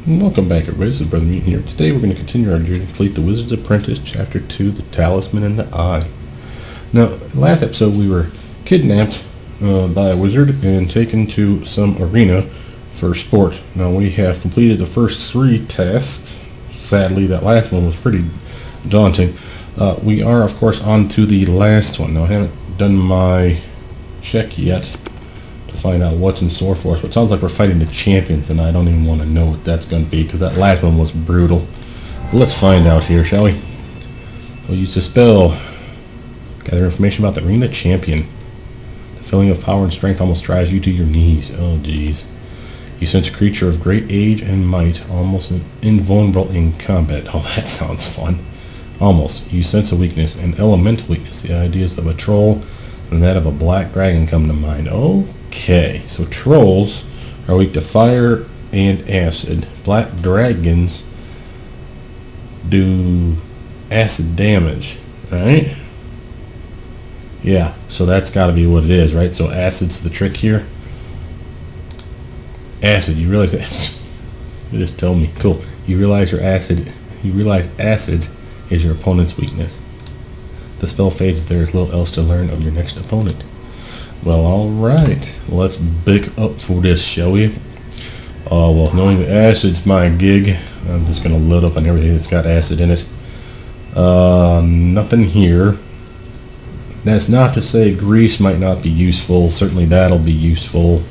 Welcome back, everybody. This is Brothermutant here. Today we're going to continue our journey to complete the Wizard's Apprentice, Chapter 2, the Talisman and the Eye. Now, last episode we were kidnapped by a wizard and taken to some arena for sport. Now, we have completed the first 3 tasks. Sadly, that last one was pretty daunting. We are, of course, on to the last one. Now, I haven't done my check yet to find out what's in store for us, but it sounds like we're fighting the champions, and I don't even want to know what that's going to be, because that last one was brutal. But let's find out here, shall we? We'll use the spell. Gather information about the arena champion. The feeling of power and strength almost drives you to your knees. Oh, jeez. You sense a creature of great age and might, almost invulnerable in combat. Oh, that sounds fun. Almost. You sense a weakness, an elemental weakness. The ideas of a troll and that of a black dragon come to mind. Okay, so trolls are weak to fire and acid. Black dragons do acid damage, right? Yeah, so that's got to be what it is, right? So acid's the trick here. Acid, you realize that? You just tell me. Cool. You realize acid is your opponent's weakness. The spell fades, there is little else to learn of your next opponent. Well, alright. Let's pick up for this, shall we? Well, knowing that acid's my gig, I'm just going to load up on everything that's got acid in it. Nothing here. That's not to say grease might not be useful. Certainly that'll be useful.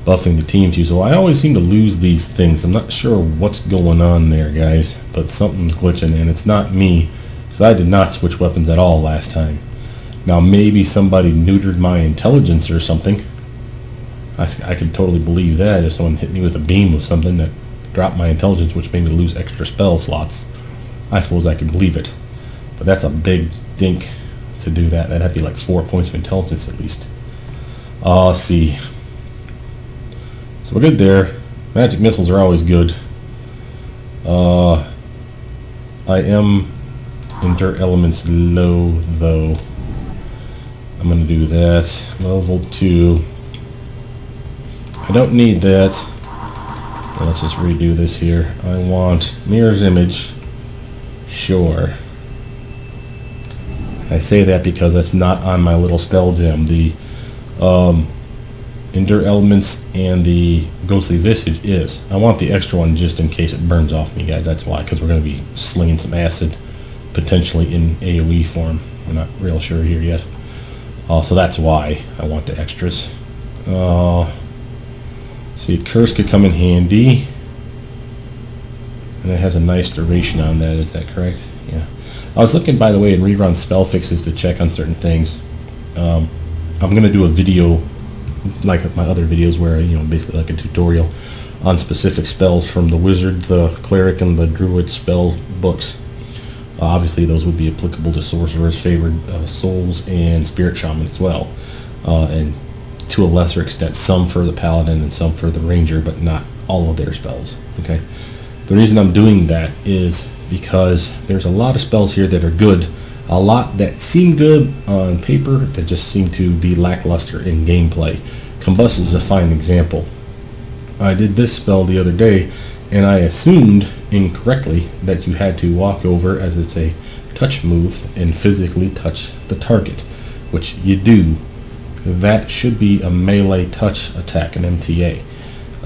Buffing the team's useful. I always seem to lose these things. I'm not sure what's going on there, guys, but something's glitching, and it's not me. I did not switch weapons at all last time. Now maybe somebody neutered my intelligence or something. I could totally believe that if someone hit me with a beam of something that dropped my intelligence, which made me lose extra spell slots. I suppose I could believe it. But that's a big dink to do that. That'd have to be like 4 points of intelligence at least. Let's see. So we're good there. Magic missiles are always good. I am Enter elements low, though. I'm going to do that. Level 2. I don't need that. Well, let's just redo this here. I want mirror's image. Sure. I say that because that's not on my little spell gem. The Endure elements and the ghostly visage is. I want the extra one just in case it burns off me, guys. That's why, because we're going to be slinging some acid. Potentially in AoE form. We're not real sure here yet. So that's why I want the extras. See, curse could come in handy. And it has a nice duration on that, is that correct? Yeah. I was looking, by the way, in rerun spell fixes to check on certain things. I'm going to do a video, like my other videos, where, basically like a tutorial on specific spells from the wizard, the cleric, and the druid spell books. Obviously, those would be applicable to Sorcerer's favored souls and Spirit Shaman as well. And to a lesser extent, some for the Paladin and some for the Ranger, but not all of their spells. Okay. The reason I'm doing that is because there's a lot of spells here that are good, a lot that seem good on paper that just seem to be lackluster in gameplay. Combust is a fine example. I did this spell the other day, and I assumed incorrectly that you had to walk over, as it's a touch move, and physically touch the target, which you do. That should be a melee touch attack, an MTA.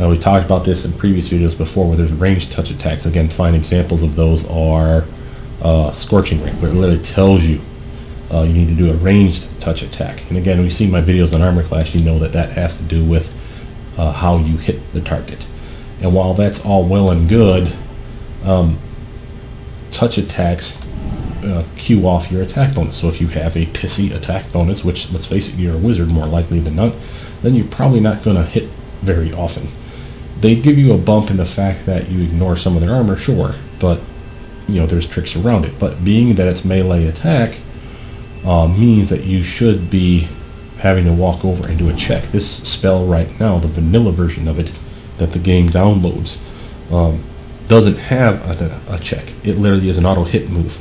We talked about this in previous videos before, where there's ranged touch attacks. Again, fine examples of those are Scorching Ring, where it literally tells you you need to do a ranged touch attack. And again, we've seen my videos on Armor Class, you know that that has to do with how you hit the target. And while that's all well and good, touch attacks cue off your attack bonus. So if you have a pissy attack bonus, which, let's face it, you're a wizard more likely than not, then you're probably not going to hit very often. They give you a bump in the fact that you ignore some of their armor, sure, but there's tricks around it. But being that it's melee attack means that you should be having to walk over and do a check. This spell right now, the vanilla version of it that the game downloads, doesn't have a check. It literally is an auto hit move.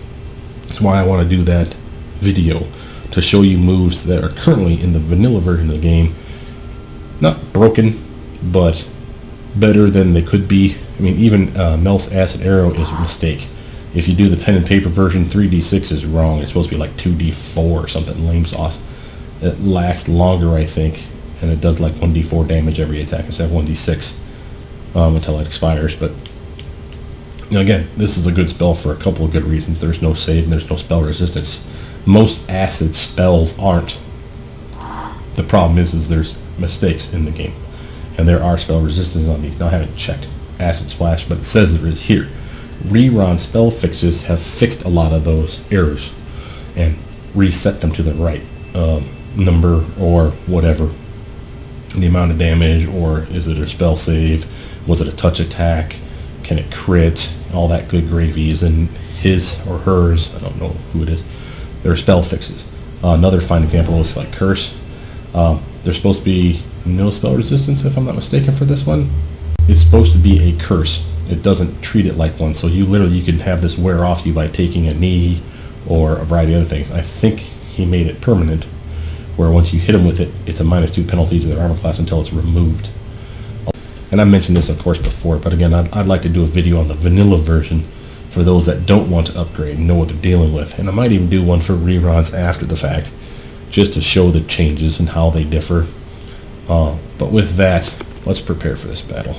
That's why I want to do that video, to show you moves that are currently in the vanilla version of the game. Not broken, but better than they could be. I mean, even Mel's Acid Arrow is a mistake. If you do the pen and paper version, 3d6 is wrong. It's supposed to be like 2d4 or something lame sauce. It lasts longer, I think, and it does like 1d4 damage every attack instead of 1d6 until it expires. But again, this is a good spell for a couple of good reasons. There's no save and there's no spell resistance. Most acid spells aren't. The problem is there's mistakes in the game, and there are spell resistance on these. Now I haven't checked Acid Splash, but it says there is here. Rerun spell fixes have fixed a lot of those errors and reset them to the right number or whatever, the amount of damage, or is it a spell save, was it a touch attack, can it crit, all that good gravy is in his or hers, I don't know who it is. There are spell fixes. Another fine example was like Curse. There's supposed to be no spell resistance, if I'm not mistaken, for this one. It's supposed to be a curse. It doesn't treat it like one, so you can have this wear off you by taking a knee or a variety of other things. I think he made it permanent, where once you hit him with it, it's a -2 penalty to their armor class until it's removed. And I mentioned this, of course, before, but again, I'd like to do a video on the vanilla version for those that don't want to upgrade and know what they're dealing with. And I might even do one for reruns after the fact, just to show the changes and how they differ. But with that, let's prepare for this battle.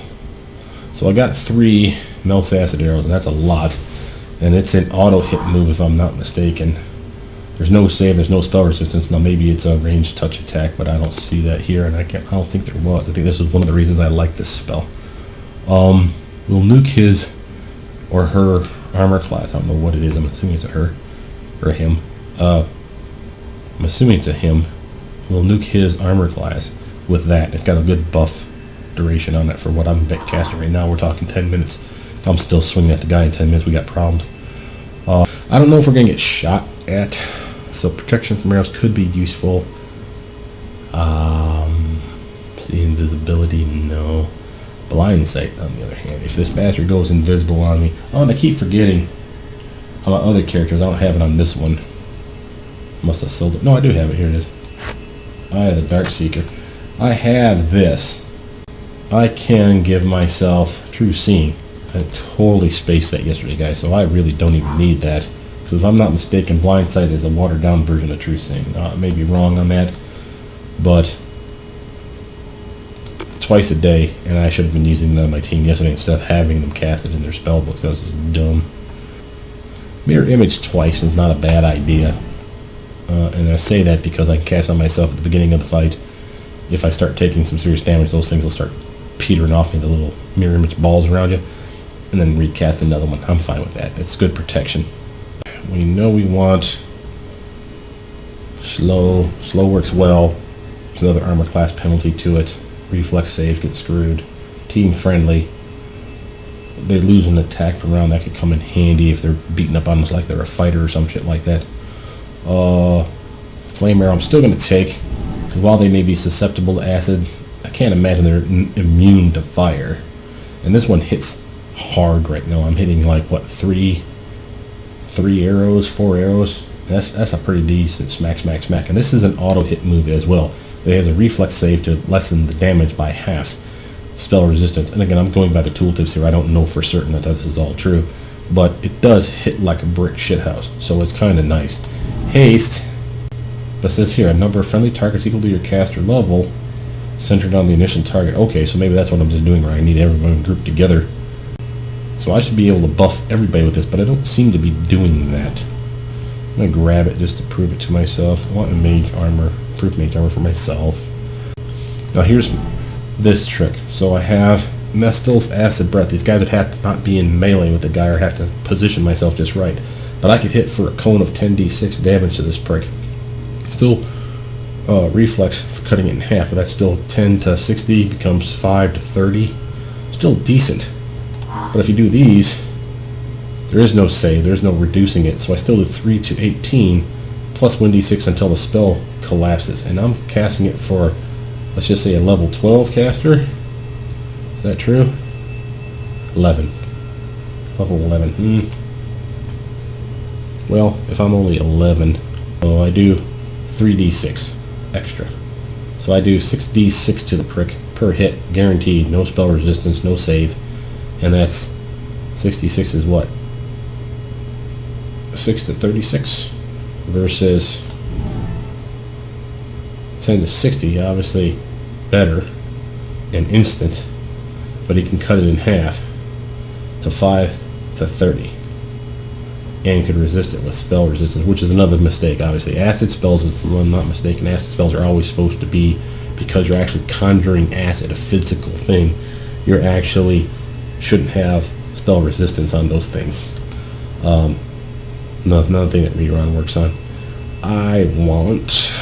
So I got 3 Mel's Acid Arrows, and that's a lot. And it's an auto-hit move, if I'm not mistaken. There's no save, there's no spell resistance. Now maybe it's a ranged touch attack, but I don't see that here, and I don't think there was. I think this was one of the reasons I like this spell. We'll nuke his or her armor class. I don't know what it is. I'm assuming it's a her or a him. I'm assuming it's a him. We'll nuke his armor class with that. It's got a good buff duration on it for what I'm casting right now. We're talking 10 minutes. If I'm still swinging at the guy in 10 minutes, we got problems. I don't know if we're going to get shot at, so protection from arrows could be useful. See, invisibility, no. Blind sight, on the other hand. If this bastard goes invisible on me... Oh, and I keep forgetting about other characters. I don't have it on this one. Must have sold it. No, I do have it. Here it is. Eye of the Dark Seeker. I have this. I can give myself True Seeing. I totally spaced that yesterday, guys, so I really don't even need that. Because if I'm not mistaken, Blind Sight is a watered-down version of True Seeing. I may be wrong on that, but twice a day, and I should have been using them on my team yesterday instead of having them casted in their spell books. That was just dumb. Mirror Image twice is not a bad idea. And I say that because I can cast on myself at the beginning of the fight. If I start taking some serious damage, those things will start petering off me, the little mirror image balls around you, and then recast another one. I'm fine with that. It's good protection. We know we want slow. Slow works well. There's another armor class penalty to it. Reflex save gets screwed. Team friendly. They lose an attack per round. That could come in handy if they're beating up on us like they're a fighter or some shit like that. Flame arrow I'm still going to take, because while they may be susceptible to acid, I can't imagine they're immune to fire. And this one hits hard right now. I'm hitting like, what, 4 arrows? That's a pretty decent smack. And this is an auto hit move as well. They have a reflex save to lessen the damage by half. Spell resistance. And again, I'm going by the tooltips here. I don't know for certain that this is all true, but it does hit like a brick shithouse, so it's kind of nice. Haste. But it says here, a number of friendly targets equal to your caster level centered on the initial target. Okay, so maybe that's what I'm just doing where I need everyone grouped together. So I should be able to buff everybody with this, but I don't seem to be doing that. I'm going to grab it just to prove it to myself. I want a mage armor, proof mage armor for myself. Now here's this trick. So I have Mestel's Acid Breath. These guys would have to not be in melee with the guy or have to position myself just right. But I could hit for a cone of 10d6 damage to this prick. Still reflex for cutting it in half, but that's still 10 to 60 becomes 5 to 30. Still decent. But if you do these, there is no save, there's no reducing it, so I still do 3 to 18 plus 1d6 until the spell collapses. And I'm casting it for, let's just say, a level 12 caster. Is that true? 11. Level 11. Well, if I'm only 11, so I do 3d6 extra. So I do 6d6 to the prick, per hit, guaranteed. No spell resistance, no save. And that's 66 is what? 6 to 36 versus 10 to 60. Obviously better and instant, but he can cut it in half to 5 to 30 and could resist it with spell resistance, which is another mistake. Obviously acid spells, if I'm not mistaken, acid spells are always supposed to be, because you're actually conjuring acid, a physical thing, you're actually shouldn't have spell resistance on those things. Another thing that rerun works on. I want,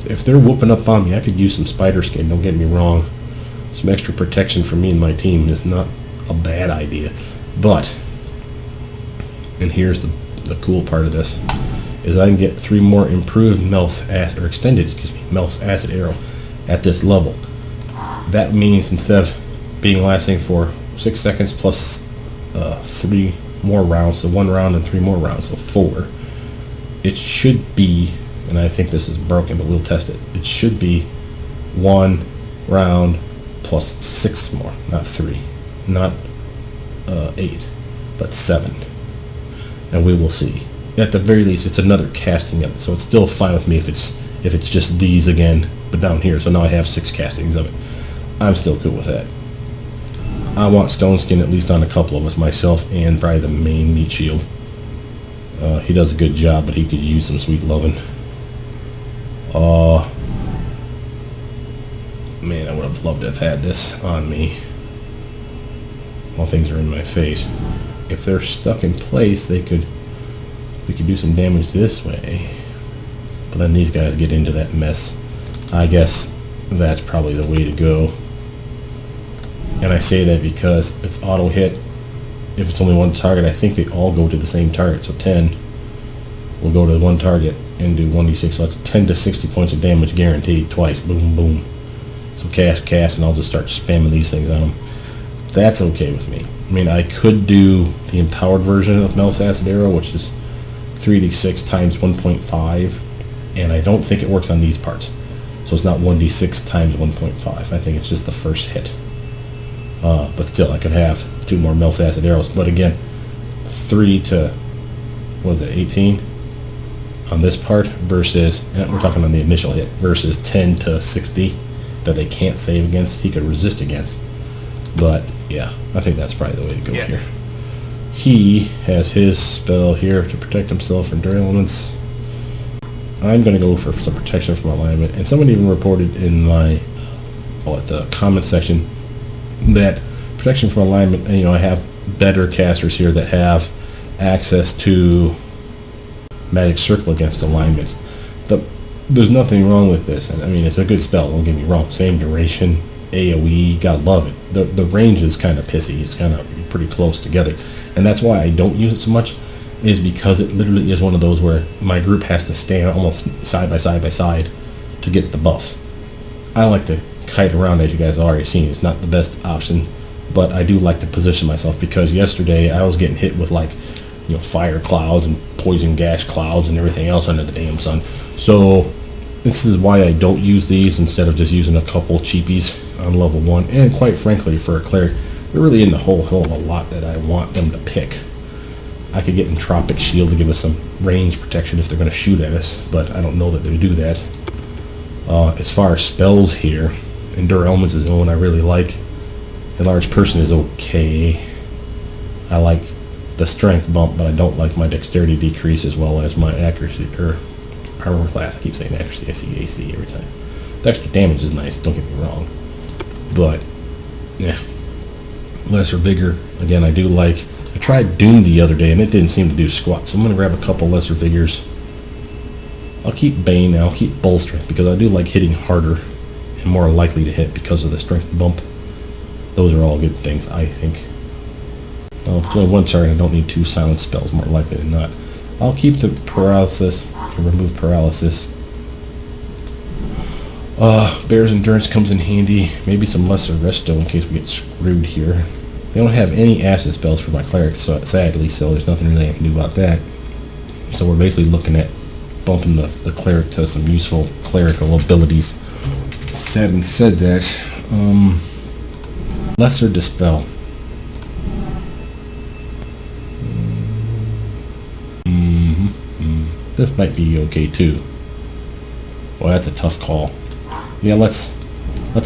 if they're whooping up on me, I could use some spider skin, don't get me wrong. Some extra protection for me and my team is not a bad idea. But, and here's the cool part of this, is I can get 3 more improved Melf's acid, or extended, Melf's acid arrow at this level. That means instead of being lasting for 6 seconds plus 3 more rounds, so 1 round and 3 more rounds, so 4. It should be, and I think this is broken, but we'll test it. It should be 1 round plus 6 more, not 3, not 8, but 7. And we will see. At the very least, it's another casting of it, so it's still fine with me if it's just these again, but down here. So now I have 6 castings of it. I'm still cool with that. I want stone skin at least on a couple of us, myself and probably the main meat shield. He does a good job, but he could use some sweet loving. Man, I would have loved to have had this on me while things are in my face. If they're stuck in place, we could do some damage this way. But then these guys get into that mess. I guess that's probably the way to go. And I say that because it's auto hit. If it's only one target, I think they all go to the same target. So 10 will go to one target and do 1d6. So that's 10 to 60 points of damage guaranteed twice. Boom, boom. So cast, and I'll just start spamming these things on them. That's okay with me. I mean, I could do the empowered version of Melf's acid arrow, which is 3d6 times 1.5, and I don't think it works on these parts. So it's not 1d6 times 1.5. I think it's just the first hit. But still, I could have 2 more Melf's acid arrows. But again, 3 to, what is it, 18 on this part versus, we're talking on the initial hit, versus 10 to 60 that they can't save against, he could resist against. But yeah, I think that's probably the way to go here. He has his spell here to protect himself from dirt elements. I'm going to go for some protection from alignment. And someone even reported in my the comment section that protection from alignment, I have better casters here that have access to magic circle against alignment. There's nothing wrong with this. I mean, it's a good spell, don't get me wrong. Same duration, AoE, gotta love it. The range is kind of pissy. It's kind of pretty close together. And that's why I don't use it so much, is because it literally is one of those where my group has to stand almost side by side to get the buff. I like to kite around, as you guys have already seen. It's not the best option, but I do like to position myself, because yesterday I was getting hit with fire clouds and poison gas clouds and everything else under the damn sun. So this is why I don't use these instead of just using a couple cheapies on level 1. And quite frankly, for a cleric, they're really in the whole hell of a lot that I want them to pick. I could get Entropic Shield to give us some range protection if they're going to shoot at us, but I don't know that they do that. As far as spells here, Endure Elements is one I really like. Enlarged Person is okay. I like the strength bump, but I don't like my dexterity decrease as well as my accuracy, or armor class. I keep saying accuracy, I see AC every time. The extra damage is nice, don't get me wrong. But, yeah. Lesser Vigor, again, I do like. I tried Doom the other day, and it didn't seem to do squat, so I'm going to grab a couple Lesser Vigors. I'll keep Bane, and I'll keep Bull Strength, because I do like hitting harder and more likely to hit because of the strength bump. Those are all good things, I think. Well, if it's only one target, I don't need 2 silent spells, more likely than not. I'll keep the paralysis, and remove paralysis. Bear's Endurance comes in handy. Maybe some Lesser Resto in case we get screwed here. They don't have any acid spells for my cleric, so sadly, so there's nothing really I can do about that. So we're basically looking at bumping the cleric to some useful clerical abilities. Having said that, Lesser Dispel. This might be okay too. Well, that's a tough call. Yeah, let's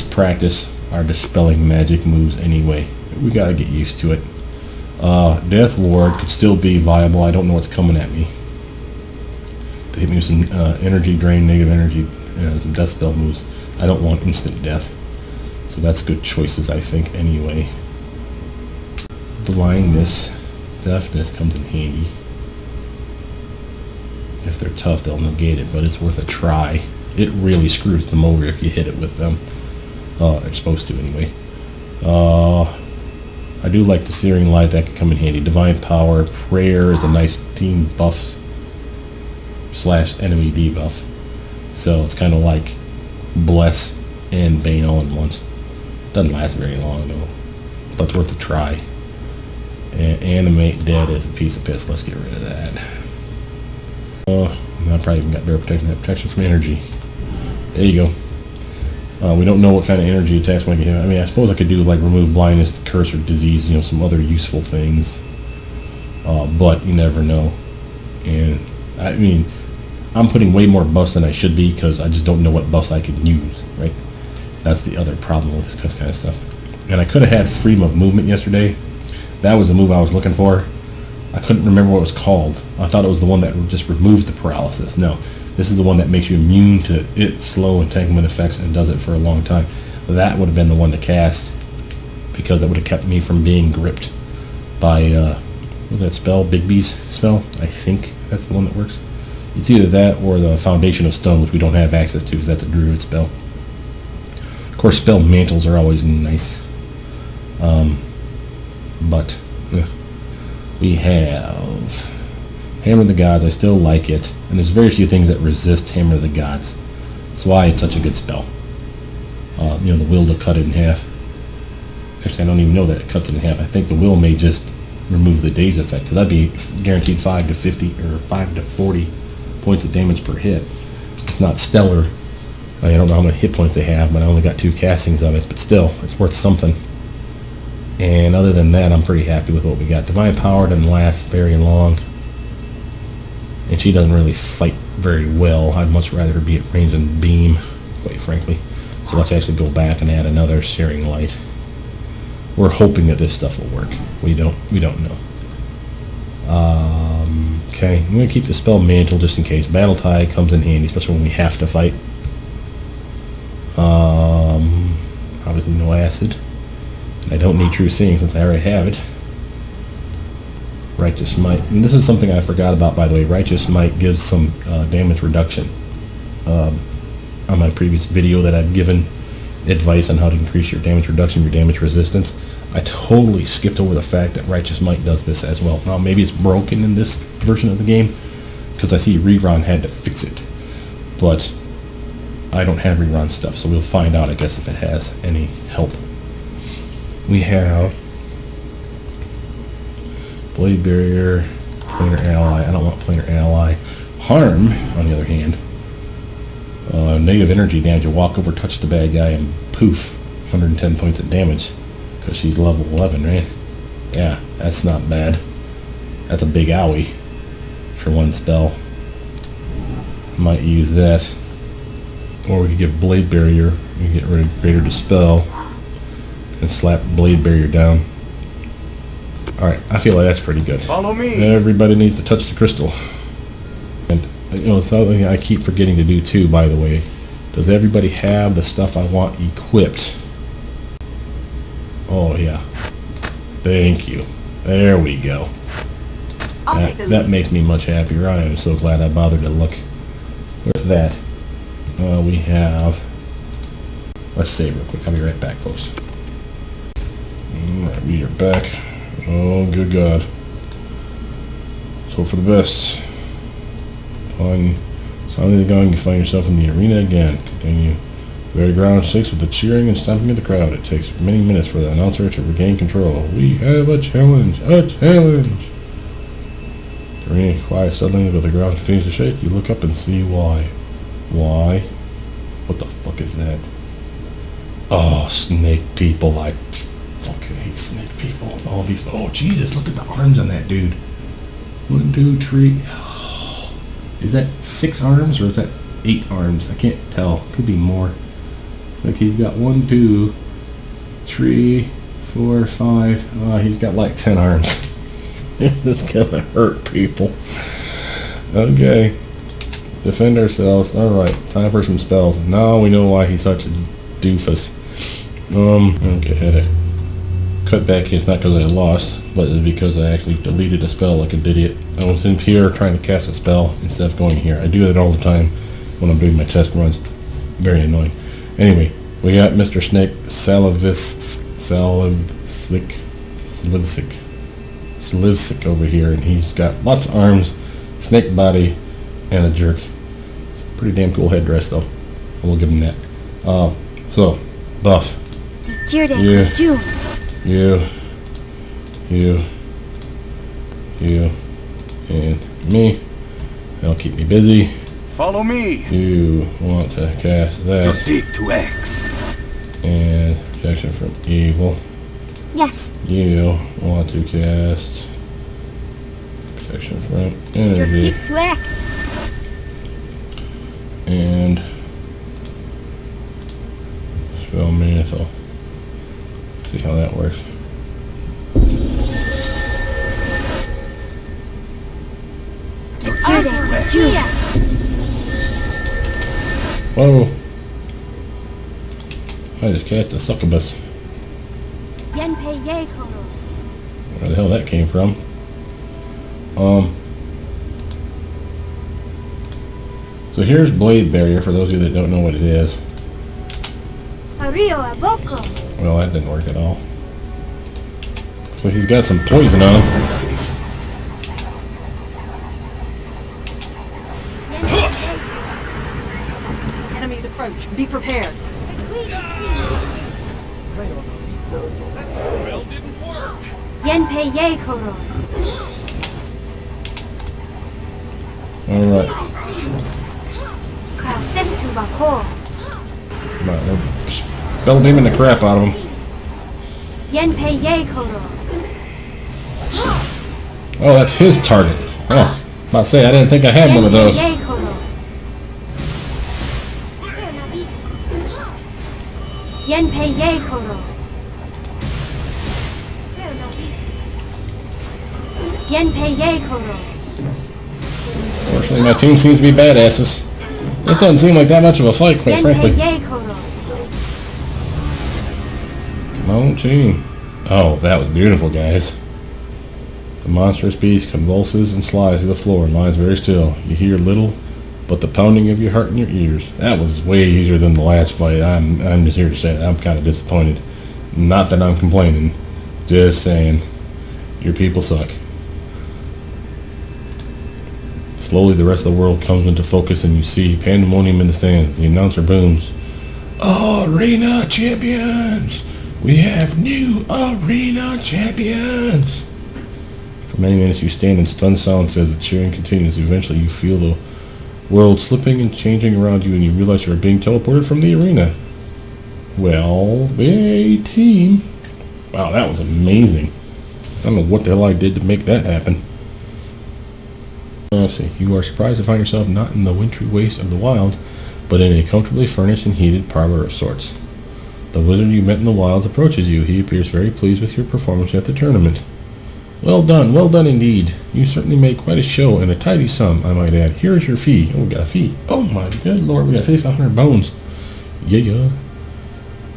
practice our dispelling magic moves anyway. We gotta get used to it. Death Ward could still be viable. I don't know what's coming at me. They hit me with some energy drain, negative energy, some death spell moves. I don't want instant death. So that's good choices, I think, anyway. Blindness, deafness comes in handy. If they're tough, they'll negate it, but it's worth a try. It really screws them over if you hit it with them. They're supposed to, anyway. I do like the Searing Light. That could come in handy. Divine Power. Prayer is a nice team buff / enemy debuff. So it's kind of like Bless and Bane all in once. Doesn't last very long, though. But it's worth a try. And Animate Dead is a piece of piss. Let's get rid of that. I probably even got better protection. That protection from energy. There you go. We don't know what kind of energy attacks when I get hit. I mean, I suppose I could do like remove blindness, curse, or disease. You know, some other useful things. But you never know. And I mean, I'm putting way more buffs than I should be because I just don't know what buffs I can use. Right? That's the other problem with this kind of stuff. And I could have had freedom of movement yesterday. That was the move I was looking for. I couldn't remember what it was called. I thought it was the one that just removed the paralysis. No, this is the one that makes you immune to its slow entanglement effects and does it for a long time. That would have been the one to cast because that would have kept me from being gripped by, what was that spell? Bigby's spell? I think that's the one that works. It's either that or the Foundation of Stone, which we don't have access to because that's a druid spell. Of course, spell mantles are always nice. But we have Hammer of the Gods. I still like it, and there's very few things that resist Hammer of the Gods. That's why it's such a good spell. You know, the will to cut it in half. Actually, I don't even know that it cuts it in half. I think the will may just remove the daze effect, so that'd be guaranteed 5 to 50 or 5 to 40 points of damage per hit. It's not stellar. I don't know how many hit points they have, but I only got 2 castings of it. But still, it's worth something. And other than that, I'm pretty happy with what we got. Divine Power doesn't last very long. And she doesn't really fight very well. I'd much rather her be at range and beam, quite frankly. So let's actually go back and add another Searing Light. We're hoping that this stuff will work. We don't know. Okay, I'm going to keep the spell Mantle just in case. Battle Tide comes in handy, especially when we have to fight. Obviously no acid. I don't need True Seeing since I already have it. Righteous Might. And this is something I forgot about, by the way. Righteous Might gives some damage reduction. On my previous video that I've given advice on how to increase your damage reduction, your damage resistance, I totally skipped over the fact that Righteous Might does this as well. Now, maybe it's broken in this version of the game, because I see Rerun had to fix it. But I don't have Rerun stuff, so we'll find out, I guess, if it has any help. We have Blade Barrier, Planar Ally. I don't want Planar Ally. Harm, on the other hand, negative energy damage. You walk over, touch the bad guy, and poof, 110 points of damage. Because she's level 11, right? Yeah, that's not bad. That's a big owie for one spell. Might use that. Or we could get Blade Barrier. We can get rid of Greater Dispel and slap Blade Barrier down. Alright, I feel like that's pretty good. Follow me! Everybody needs to touch the crystal. And, you know, something I keep forgetting to do too, by the way. Does everybody have the stuff I want equipped? Oh, yeah. Thank you. There we go. That makes me much happier. I am so glad I bothered to look. With that, we have... Let's save real quick. I'll be right back, folks. Alright, we are back. Oh, good God. Let's hope for the best. On sounding the gong, you find yourself in the arena again. Continue. Very ground 6 with the cheering and stomping of the crowd. It takes many minutes for the announcer to regain control. We have a challenge! A challenge! The arena quiets suddenly, but the ground continues to shake. You look up and see why. Why? What the fuck is that? Oh, snake people. I fucking hate snake people. All these. Oh, Jesus, look at the arms on that dude. 1, 2, 3. Oh, is that 6 arms or is that 8 arms? I can't tell. Could be more. It's like he's got 1, 2, 3, 4, 5. Oh, he's got like 10 arms. This is gonna hurt people. Okay. Defend ourselves. Alright, time for some spells. Now we know why he's such a doofus. Okay, had to cut back. It's not because I lost, but it's because I actually deleted a spell like an idiot. I was in here trying to cast a spell instead of going here. I do that all the time when I'm doing my test runs. Very annoying. Anyway, we got Mr. Snake Slivsic over here, and he's got lots of arms, snake body, and a jerk. It's a pretty damn cool headdress, though. We'll give him that. So, buff. You, and me. That'll keep me busy. Follow me. You want to cast that. Dig to X. And protection from evil. Yes. You want to cast protection from energy. To X. And spell mantle. See how that works. Whoa! I just cast a succubus. Where the hell that came from? So here's Blade Barrier for those of you that don't know what it is. Well, that didn't work at all. So he's got some poison on him. Enemies approach. Be prepared. That spell didn't work. Alright. Spell beaming the crap out of him. Oh, that's his target. Oh, about to say, I didn't think I had one of those. Fortunately, my team seems to be badasses. This doesn't seem like that much of a fight, quite frankly. Come on, team. Oh, that was beautiful, guys. The monstrous beast convulses and slides to the floor and lies very still. You hear little but the pounding of your heart in your ears. That was way easier than the last fight. I'm just here to say that I'm kind of disappointed. Not that I'm complaining. Just saying. Your people suck. Slowly the rest of the world comes into focus and you see pandemonium in the stands. The announcer booms. Arena champions! We have new arena champions! For many minutes you stand in stunned silence as the cheering continues. Eventually you feel the world slipping and changing around you and you realize you are being teleported from the arena. Well, the team. Wow, that was amazing. I don't know what the hell I did to make that happen. Let's see. You are surprised to find yourself not in the wintry waste of the wilds, but in a comfortably furnished and heated parlor of sorts. The wizard you met in the wilds approaches you. He appears very pleased with your performance at the tournament. Well done indeed. You certainly made quite a show, and a tidy sum, I might add. Here is your fee. Oh, we got a fee. Oh my good lord, we got 5,500 bones. Yeah.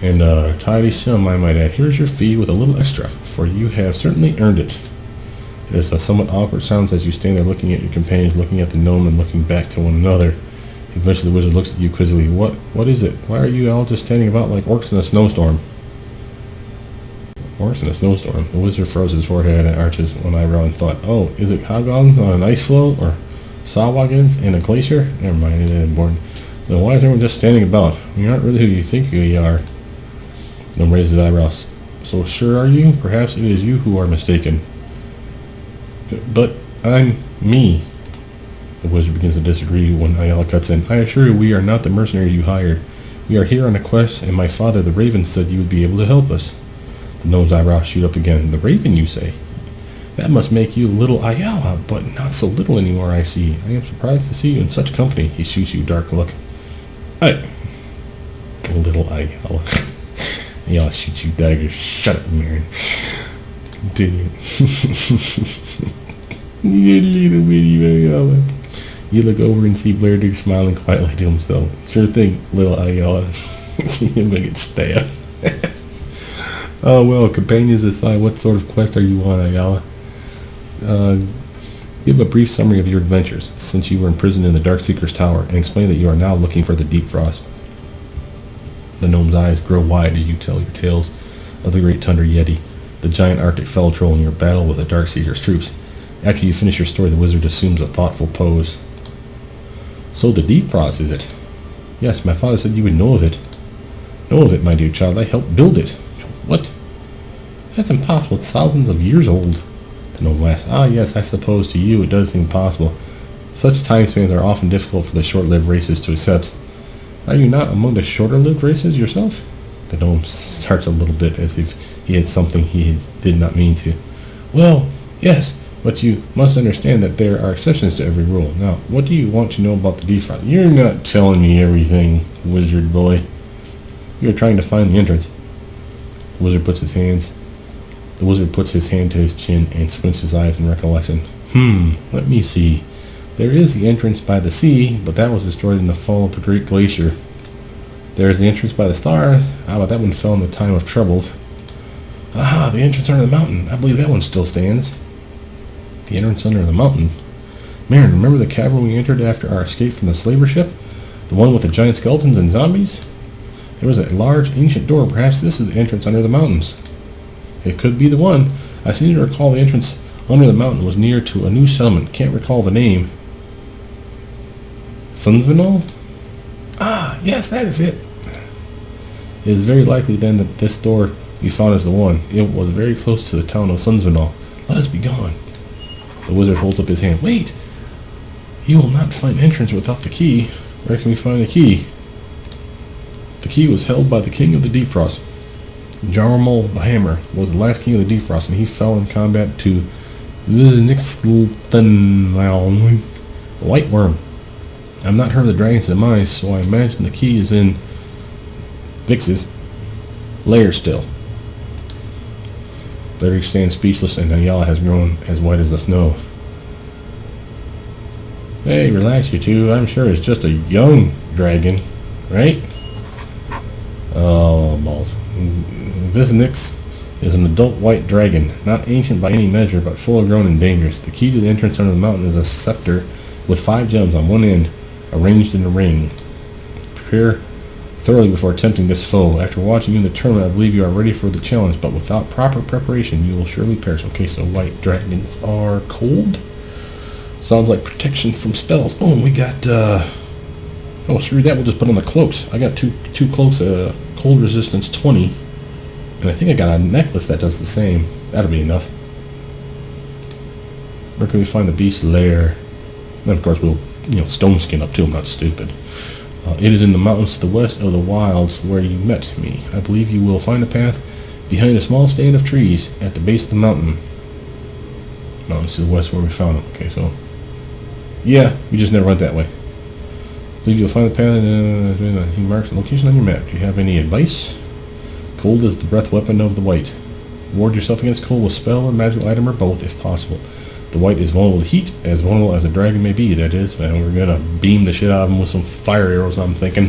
And a tidy sum, I might add. Here is your fee with a little extra, for you have certainly earned it. There's a somewhat awkward silence as you stand there looking at your companions, looking at the gnome, and looking back to one another. Eventually the wizard looks at you quizzically. What is it? Why are you all just standing about like orcs in a snowstorm? Orcs in a snowstorm. The wizard froze his forehead and arches one eyebrow and thought, oh, is it hobgoblins on an ice floe? Or sawwagons in a glacier? Never mind, it isn't important. Then why is everyone just standing about? We aren't really who you think we are. The gnome raised his eyebrows. So sure are you? Perhaps it is you who are mistaken. But I'm me. The wizard begins to disagree when Ayala cuts in. I assure you we are not the mercenaries you hired. We are here on a quest, and my father, the Raven, said you would be able to help us. The gnome's eyebrows shoot up again. The Raven, you say? That must make you little Ayala, but not so little anymore, I see. I am surprised to see you in such company. He shoots you a dark look. Hey, little Ayala. Ayala shoots you daggers. Shut up, Marion. Continue. You little bitty Ayala. You look over and see Blair Duke smiling quietly to himself. Sure thing, little Ayala. I'm gonna get stabbed. Oh well, companions aside, what sort of quest are you on, Ayala? Give a brief summary of your adventures since you were imprisoned in the Darkseeker's Tower, and explain that you are now looking for the Deep Frost. The gnome's eyes grow wide as you tell your tales of the Great Tundra Yeti, the giant Arctic fell troll, and your battle with the Darkseeker's troops. After you finish your story, the wizard assumes a thoughtful pose. So the Deep Frost, is it? Yes, my father said you would know of it. Know of it, my dear child. I helped build it. What? That's impossible. It's thousands of years old. The gnome laughs. Ah, yes, I suppose to you it does seem possible. Such time spans are often difficult for the short-lived races to accept. Are you not among the shorter-lived races yourself? The gnome starts a little bit as if he had something he did not mean to. Well, yes, but you must understand that there are exceptions to every rule. Now, what do you want to know about the Deep Frost? You're not telling me everything, wizard boy. You are trying to find the entrance. The wizard puts his hand to his chin and squints his eyes in recollection. Let me see. There is the entrance by the sea, but that was destroyed in the fall of the Great Glacier. There is the entrance by the stars. But that one fell in the time of troubles. Aha, the entrance under the mountain. I believe that one still stands. The entrance under the mountain? Marin, remember the cavern we entered after our escape from the slaver ship? The one with the giant skeletons and zombies? There was a large ancient door. Perhaps this is the entrance under the mountains. It could be the one. I seem to recall the entrance under the mountain was near to a new settlement. Can't recall the name. Sunsvinol? Ah, yes, that is it. It is very likely then that this door you found is the one. It was very close to the town of Sunsvinol. Let us be gone. The wizard holds up his hand. Wait! You will not find entrance without the key. Where can we find the key? The key was held by the king of the Deep Frost. Jarmal the Hammer was the last king of the Deep Frost, and he fell in combat to the White Worm. I've not heard of the dragon's demise, so I imagine the key is in Vix's lair still. Larry stands speechless, and Ayala has grown as white as the snow. Hey, relax, you two. I'm sure it's just a young dragon, right? Oh, balls. Visnix is an adult white dragon, not ancient by any measure, but full grown and dangerous. The key to the entrance under the mountain is a scepter with 5 gems on one end, arranged in a ring. Prepare thoroughly before attempting this foe. After watching you in the tournament, I believe you are ready for the challenge, but without proper preparation, you will surely perish. Okay, so white dragons are cold? Sounds like protection from spells. Oh, and we got, oh, screw that, we'll just put on the cloaks. I got two cloaks, cold resistance 20. And I think I got a necklace that does the same. That'll be enough. Where can we find the beast's lair? And of course we'll, stone skin up too. I'm not stupid. It is in the mountains to the west of the wilds where you met me. I believe you will find a path behind a small stand of trees at the base of the mountain. Mountains to the west where we found them. Okay, so yeah, we just never went that way. I believe you'll find the path. He marks the location on your map. Do you have any advice? Cold is the breath weapon of the white. Ward yourself against cold with spell or magical item or both if possible. The white is vulnerable to heat, as vulnerable as a dragon may be, that is. And we're going to beam the shit out of him with some fire arrows, I'm thinking.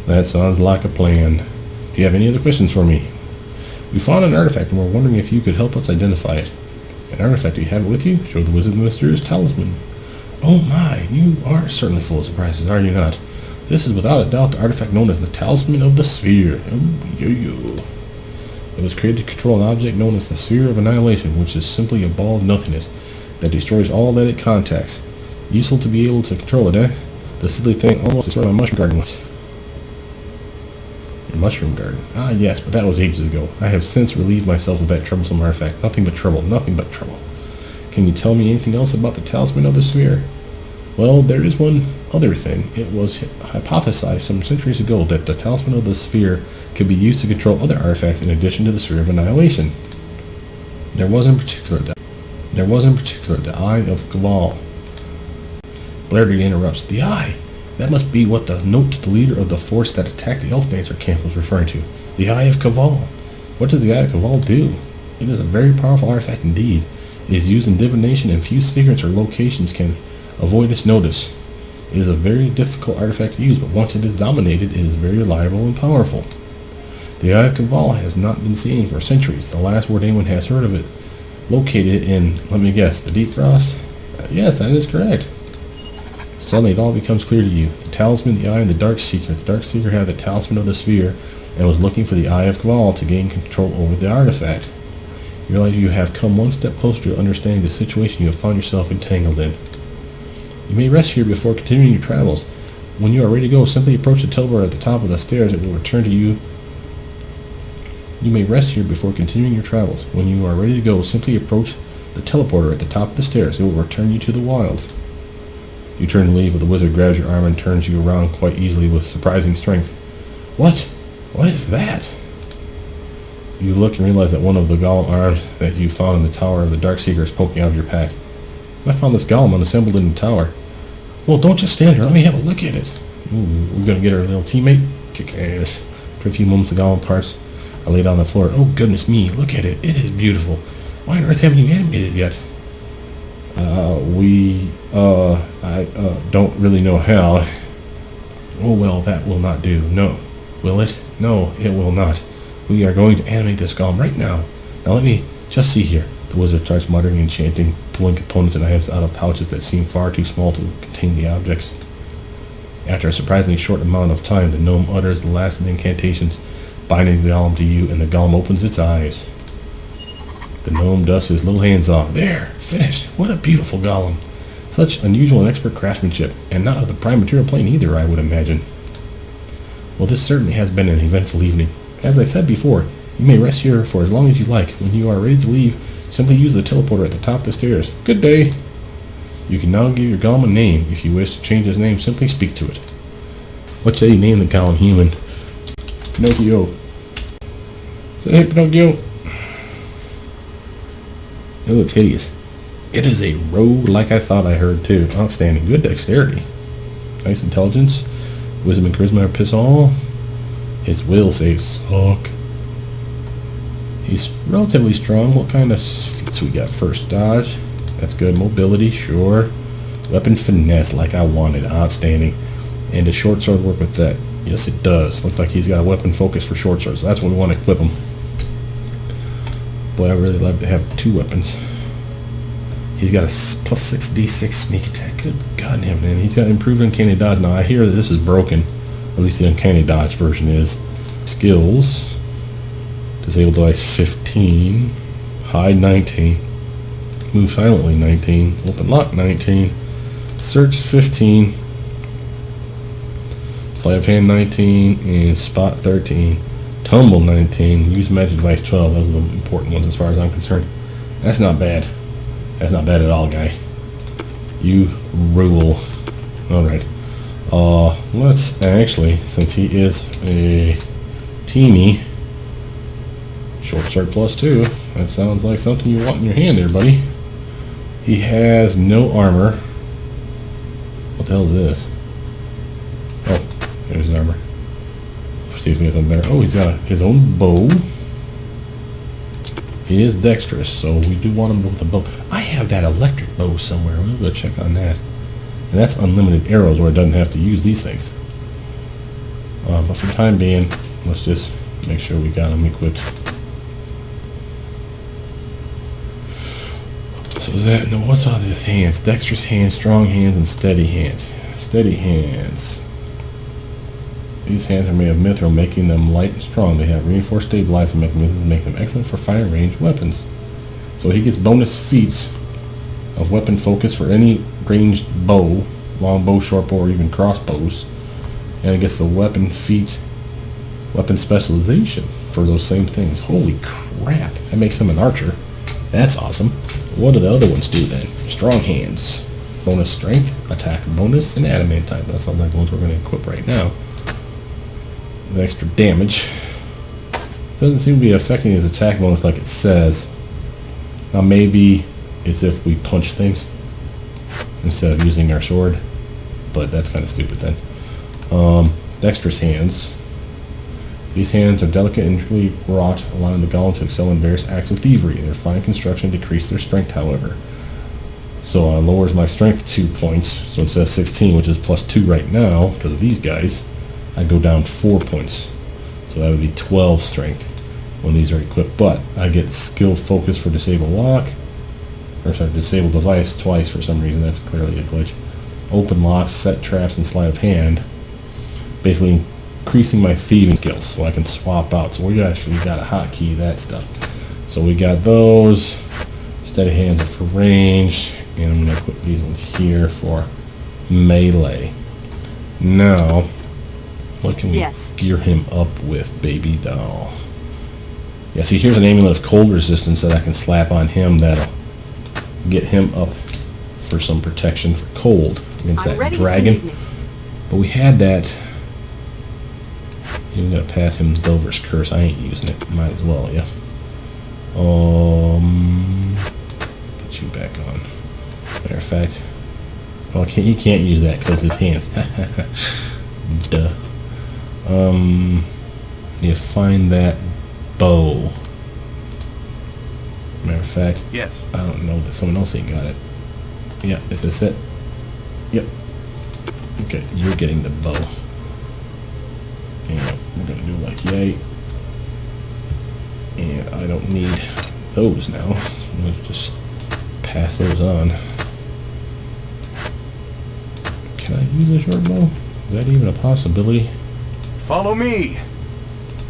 That sounds like a plan. Do you have any other questions for me? We found an artifact and we're wondering if you could help us identify it. An artifact, do you have it with you? Show the wizard the mysterious talisman. Oh my, you are certainly full of surprises, are you not? This is without a doubt the artifact known as the Talisman of the Sphere. It was created to control an object known as the Sphere of Annihilation, which is simply a ball of nothingness that destroys all that it contacts. Useful to be able to control it, eh? The silly thing almost destroyed my mushroom garden once. Your mushroom garden? Ah, yes, but that was ages ago. I have since relieved myself of that troublesome artifact. Nothing but trouble, nothing but trouble. Can you tell me anything else about the Talisman of the Sphere? Well, there is one other thing. It was hypothesized some centuries ago that the Talisman of the Sphere could be used to control other artifacts in addition to the Sphere of Annihilation. There was in particular the Eye of Cabal. Blardy interrupts. The Eye! That must be what the note to the leader of the force that attacked the Elf Dancer camp was referring to. The Eye of Cabal. What does the Eye of Cabal do? It is a very powerful artifact indeed. It is used in divination, and few secrets or locations can avoid its notice. It is a very difficult artifact to use, but once it is dominated, it is very reliable and powerful. The Eye of Cabal has not been seen for centuries. The last word anyone has heard of it, located in, let me guess, the Deep Frost? Yes, that is correct. Suddenly it all becomes clear to you. The Talisman, the Eye, and the Dark Seeker. The Dark Seeker had the Talisman of the Sphere and was looking for the Eye of Cabal to gain control over the artifact. You realize you have come one step closer to understanding the situation you have found yourself entangled in. You may rest here before continuing your travels. When you are ready to go, simply approach the teleporter at the top of the stairs. It will return to you. You may rest here before continuing your travels. When you are ready to go, simply approach the teleporter at the top of the stairs. It will return you to the wilds. You turn to leave, but the wizard grabs your arm and turns you around quite easily with surprising strength. What? What is that? You look and realize that one of the golem arms that you found in the tower of the Darkseeker is poking out of your pack. I found this golem unassembled in the tower. Well, don't just stand here. Let me have a look at it. Ooh, we're going to get our little teammate. Kick ass. For a few moments, the golem parts are laid on the floor. Oh, goodness me. Look at it. It is beautiful. Why on earth haven't you animated it yet? I don't really know how. Oh, well, that will not do. No. Will it? No, it will not. We are going to animate this golem right now. Now let me just see here. The wizard starts muttering and chanting, pulling components and items out of pouches that seem far too small to contain the objects. After a surprisingly short amount of time, the gnome utters the last of the incantations, binding the golem to you, and the golem opens its eyes. The gnome dusts his little hands off. There! Finished! What a beautiful golem! Such unusual and expert craftsmanship, and not of the prime material plane either, I would imagine. Well, this certainly has been an eventful evening. As I said before, you may rest here for as long as you like. When you are ready to leave, simply use the teleporter at the top of the stairs. Good day! You can now give your golem a name. If you wish to change his name, simply speak to it. What shall you name the golem human? Pinocchio. Say, hey, Pinocchio. Oh, it's hideous. It is a rogue like I thought I heard, too. Outstanding. Good dexterity. Nice intelligence. Wisdom and charisma are piss all. His will says suck. He's relatively strong. What kind of feats we got first? Dodge. That's good. Mobility, sure. Weapon finesse, like I wanted. Outstanding. And does short sword work with that? Yes, it does. Looks like he's got a weapon focus for short swords. So that's what we want to equip him. Boy, I really love to have two weapons. He's got a plus 6d6 sneak attack. Good God, him, man. He's got improved uncanny dodge. Now, I hear that this is broken. At least the uncanny dodge version is. Skills. Disable device 15. Hide 19. Move silently 19. Open lock 19. Search 15. Sleight of hand 19. And spot 13. Tumble 19. Use magic device 12. Those are the important ones as far as I'm concerned. That's not bad. That's not bad at all, guy. You rule. Alright. Let's actually, since he is a teeny, short sword plus 2. That sounds like something you want in your hand there, buddy. He has no armor. What the hell is this? Oh, there's his armor. Let's see if he has something better. Oh, he's got his own bow. He is dexterous, so we do want him with a bow. I have that electric bow somewhere. We'll go check on that. And that's unlimited arrows where it doesn't have to use these things. But for the time being, let's just make sure we got him equipped. So is that, no, what's all these hands? Dexterous hands, strong hands, and steady hands. Steady hands. These hands are made of mithril, making them light and strong. They have reinforced stabilizing mechanisms, making them excellent for fire range weapons. So he gets bonus feats of weapon focus for any ranged bow, long bow, short bow, or even crossbows. And it gets the weapon feat, weapon specialization for those same things. Holy crap, that makes him an archer. That's awesome. What do the other ones do then? Strong hands. bonus strength, attack bonus, and adamantine. That sounds like the ones we're going to equip right now. The extra damage. Doesn't seem to be affecting his attack bonus like it says. Now maybe it's if we punch things instead of using our sword, but that's kind of stupid then. Dexterous hands. These hands are delicate and intricately wrought, allowing the golem to excel in various acts of thievery. Their fine construction decreases their strength, however. So lowers my strength 2 points. So it says 16, which is plus 2 right now because of these guys. I go down 4 points. So that would be 12 strength when these are equipped. But I get skill focus for disable lock. Or sorry, disable device twice for some reason. That's clearly a glitch. Open locks, set traps, and sleight of hand. Basically increasing my thieving skills so I can swap out. So we actually got a hotkey, that stuff. So we got those. Steady hands are for range. And I'm going to put these ones here for melee. Now, what can we gear him up with, baby doll? Yeah, see, here's an amulet of cold resistance that I can slap on him that'll get him up for some protection for cold against that dragon. But we had that. I'm going to pass him Dover's Curse. I ain't using it. Might as well, yeah. Put you back on. Matter of fact, well, he can't use that because his hands. Duh. You find that bow. Matter of fact, yes. I don't know that someone else ain't got it. Yeah, is this it? Yep. Okay, you're getting the bow. And we're gonna do like yay. And I don't need those now. So let's just pass those on. Can I use a short bow? Is that even a possibility? Follow me.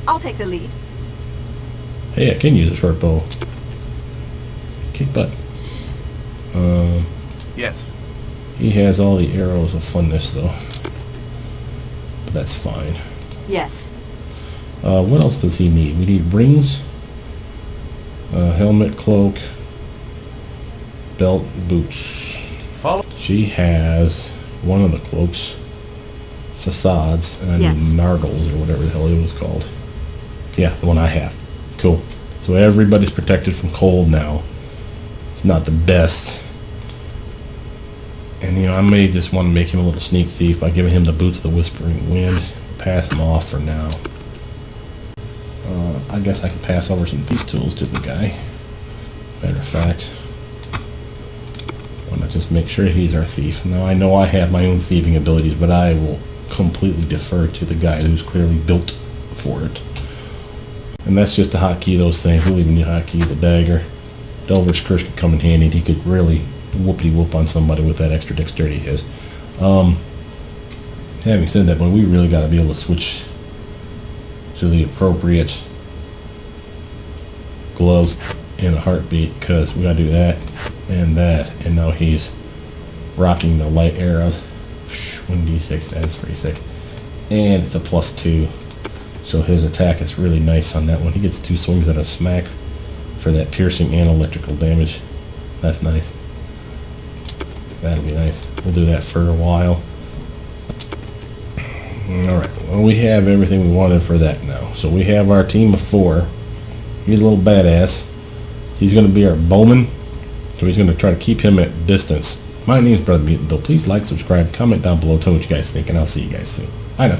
I'll take the lead. Hey, I can use a short bow. Kick butt. Yes. He has all the arrows of funness though. But that's fine. Yes. What else does he need? We need rings, helmet, cloak, belt, boots. Follow. She has one of the cloaks, facades, and I need nargles or whatever the hell it was called. Yeah, the one I have. Cool. So everybody's protected from cold now. It's not the best. And, you know, I may just want to make him a little sneak thief by giving him the boots of the Whispering Wind. Pass him off for now. I guess I could pass over some thief tools to the guy. Matter of fact, I want to just make sure he's our thief. Now, I know I have my own thieving abilities, but I will completely defer to the guy who's clearly built for it. And that's just to hotkey those things. We'll even need hotkey the dagger. Delver's Curse could come in handy. He could really whoopity-whoop on somebody with that extra dexterity he has. Having said that, but we really got to be able to switch to the appropriate gloves in a heartbeat, because we got to do that and that. And now he's rocking the light arrows. 1d6, that's pretty sick. And it's a +2. So his attack is really nice on that one. He gets 2 swings at a smack for that piercing and electrical damage. That's nice. That'll be nice. We'll do that for a while. Alright, well, we have everything we wanted for that now. So we have our team of 4. He's a little badass. He's going to be our bowman. So he's going to try to keep him at distance. My name is Brothermutant, though. Please like, subscribe, comment down below, tell me what you guys think, and I'll see you guys soon. I know.